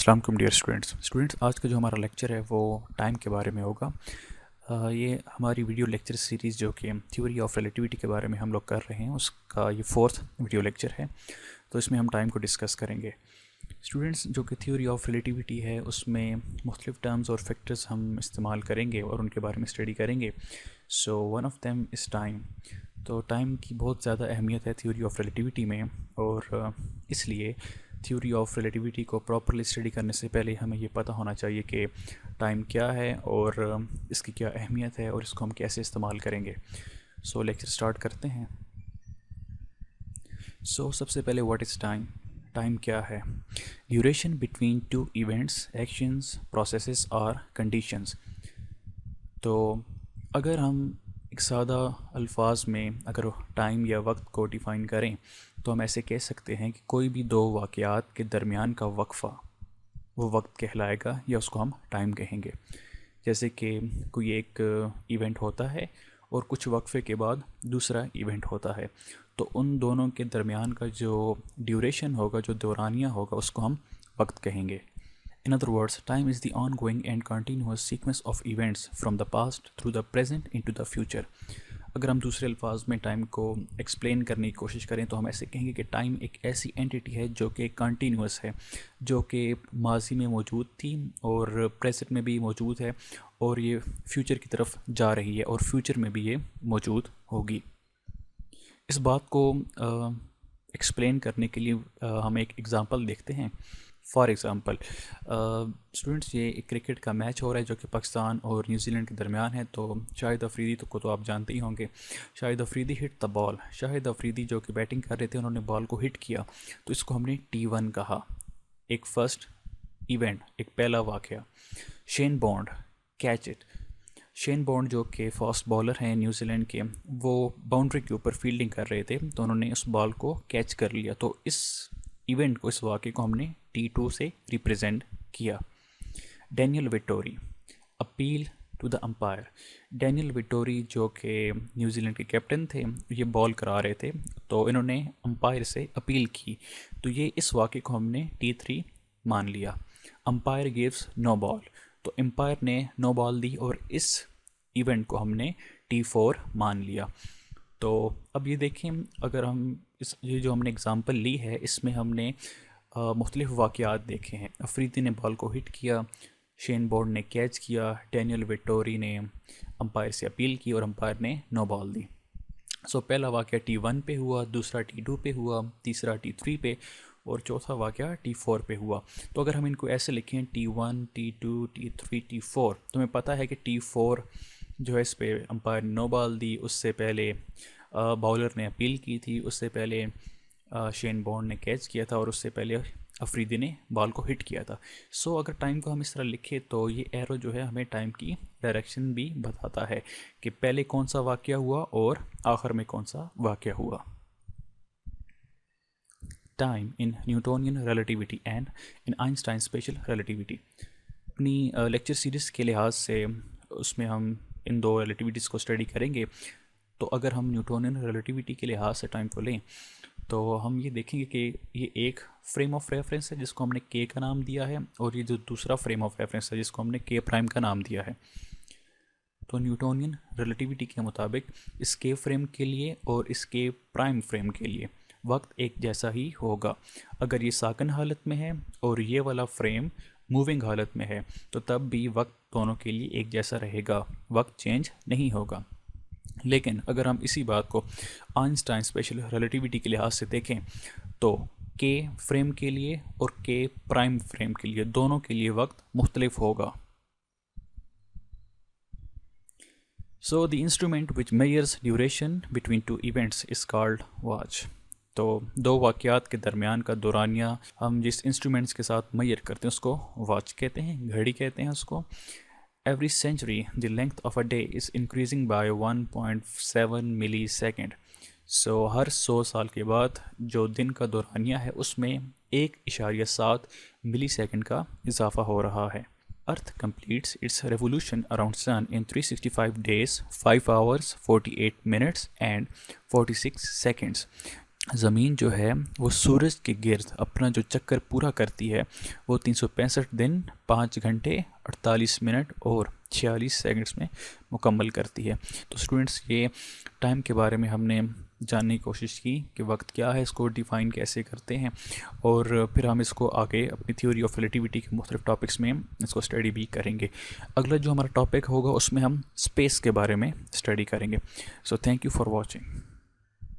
अस्सलाम वालेकुम dear students, आज का जो हमारा लेक्चर है वो टाइम के बारे में होगा। ये हमारी वीडियो लेक्चर सीरीज़ जो कि थ्योरी ऑफ रिलेटिविटी के बारे में हम लोग कर रहे हैं, उसका ये फोर्थ वीडियो लेक्चर है। तो इसमें हम टाइम को डिस्कस करेंगे। स्टूडेंट्स, जो कि थ्योरी ऑफ रिलेटिविटी है उसमें मुख्तलिफ टर्म्स और फैक्टर्स हम इस्तेमाल करेंगे और उनके बारे में स्टडी करेंगे। So one of them is time. तो टाइम की बहुत ज़्यादा अहमियत है थ्योरी ऑफ रिलेटिविटी में, और इसलिए थ्योरी ऑफ रिलेटिविटी को प्रॉपरली स्टडी करने से पहले हमें ये पता होना चाहिए कि टाइम क्या है और इसकी क्या अहमियत है और इसको हम कैसे इस्तेमाल करेंगे। सो लेक्चर स्टार्ट करते हैं। सबसे पहले व्हाट इज़ टाइम। टाइम क्या है? Duration between two events, actions, processes और कंडीशंस। तो अगर हम एक सादा अल्फाज में अगर टाइम या वक्त को डिफ़ाइन करें तो हम ऐसे कह सकते हैं कि कोई भी दो वाक़यात के दरमियान का वक्फ़ा वो वक्त कहलाएगा या उसको हम टाइम कहेंगे। जैसे कि कोई एक इवेंट होता है और कुछ वक्फ़े के बाद दूसरा इवेंट होता है, तो उन दोनों के दरमियान का जो ड्यूरेशन होगा, जो दौरानिया होगा, उसको हम वक्त कहेंगे। In other words, time is the ongoing and continuous sequence of events from the past through the present into the future. अगर हम दूसरे अल्फाज में टाइम को एक्सप्लेन करने की कोशिश करें तो हम ऐसे कहेंगे कि टाइम एक ऐसी एंटिटी है जो कि कंटिन्यूस है, जो कि माजी में मौजूद थी और प्रेजेंट में भी मौजूद है, और ये फ्यूचर की तरफ जा रही है और फ्यूचर में भी ये मौजूद होगी। इस बात को एक्सप्लेन करने के लिए हम एक एग्ज़ाम्पल देखते हैं। फॉर एग्ज़ाम्पल स्टूडेंट्स, ये एक क्रिकेट का मैच हो रहा है जो कि पाकिस्तान और न्यूजीलैंड के दरमियान है। तो शाहिद अफरीदी को तो आप जानते ही होंगे। Shahid Afridi hit the ball. Shahid Afridi जो कि बैटिंग कर रहे थे, उन्होंने बॉल को हिट किया, तो इसको हमने T1 कहा। एक फर्स्ट इवेंट, एक पहला वाक़या। Shane bond catch it. Shane bond जो कि फास्ट बॉलर हैं न्यूजीलैंड के, वो बाउंड्री के ऊपर फील्डिंग कर रहे थे, तो उन्होंने उस बॉल को कैच कर लिया। तो इस इवेंट को, इस वाक़े को हमने T2 से रिप्रेजेंट किया। Daniel Vettori appeal to the umpire. Daniel Vettori जो कि न्यूजीलैंड के कैप्टन थे, ये बॉल करा रहे थे, तो इन्होंने अंपायर से अपील की, तो ये इस वाक़े को हमने T3 मान लिया। अंपायर गिव्स नो बॉल, तो एम्पायर ने नो बॉल दी और इस इवेंट को हमने T4 मान लिया। तो अब ये देखें, अगर हम ये जो हमने एग्ज़ाम्पल ली है, इसमें हमने मुख्तलिफ वाक़यात देखे हैं। अफरीदी ने बॉल को हिट किया, शेन बॉन्ड ने कैच किया, डैनियल विटोरी ने अंपायर से अपील की और अंपायर ने नो बॉल दी। पहला वाक़या T1 पे हुआ, दूसरा T2 पे हुआ, तीसरा T3 पे और चौथा वाक़या T4 पे हुआ। तो अगर हम इनको ऐसे लिखें T1, T2, T3, T4, तो हमें पता है कि T4 जो है, इस पे अंपायर ने नो बॉल दी, उससे पहले बॉलर ने अपील की थी, उससे पहले शेन बॉन्ड ने कैच किया था और उससे पहले अफरीदी ने बॉल को हिट किया था। अगर टाइम को हम इस तरह लिखें तो ये एरो जो है हमें टाइम की डायरेक्शन भी बताता है कि पहले कौन सा वाक़या हुआ और आखिर में कौन सा वाक़या हुआ। Time in Newtonian relativity and in Einstein special relativity. अपनी लेक्चर सीरीज़ के लिहाज से उसमें हम इन दो रिलेटिविटीज़ को स्टडी करेंगे। तो अगर हम न्यूटोनियन रिलेटिविटी के लिहाज से टाइम को लें तो हम ये देखेंगे कि ये एक फ्रेम ऑफ रेफरेंस है जिसको हमने K का नाम दिया है, और ये जो दूसरा फ्रेम ऑफ रेफरेंस है जिसको हमने K प्राइम का नाम दिया है। तो न्यूटोनियन रिलेटिविटी के मुताबिक इस K फ्रेम के लिए और इस K प्राइम फ्रेम के लिए वक्त एक जैसा ही होगा। अगर ये साकन हालत में है और ये वाला फ्रेम मूविंग हालत में है तो तब भी वक्त दोनों के लिए एक जैसा रहेगा, वक्त चेंज नहीं होगा। लेकिन अगर हम इसी बात को आइंस्टाइन स्पेशल रिलेटिविटी के लिहाज से देखें तो K फ्रेम के लिए और K प्राइम फ्रेम के लिए, दोनों के लिए वक्त मुख्तलिफ होगा। The instrument which measures duration between two events is called watch. तो दो वाक़यात के दरमियान का दौरानिया हम जिस इंस्ट्रूमेंट्स के साथ मेजर करते हैं उसको वॉच कहते हैं, घड़ी कहते हैं उसको। Every century, the length of a day is increasing by 1.7 millisecond. हर 100 साल के बाद जो दिन का दौरानिया है उसमें 1.7 मिली सेकेंड का इजाफा हो रहा है। Earth completes its revolution around Sun in 365 days, 5 hours, 48 minutes and 46 seconds. ज़मीन जो है वो सूरज के गिर्द अपना जो चक्कर पूरा करती है वो 365 दिन 5 घंटे 48 मिनट और 46 सेकंड्स में मुकम्मल करती है। तो स्टूडेंट्स, ये टाइम के बारे में हमने जानने की कोशिश की कि वक्त क्या है, इसको डिफ़ाइन कैसे करते हैं, और फिर हम इसको आगे अपनी थ्योरी ऑफ रिलेटिविटी के मुख्तलिफ टॉपिक्स में इसको स्टडी भी करेंगे। अगला जो हमारा टॉपिक होगा उसमें हम स्पेस के बारे में स्टडी करेंगे। So thank you for watching.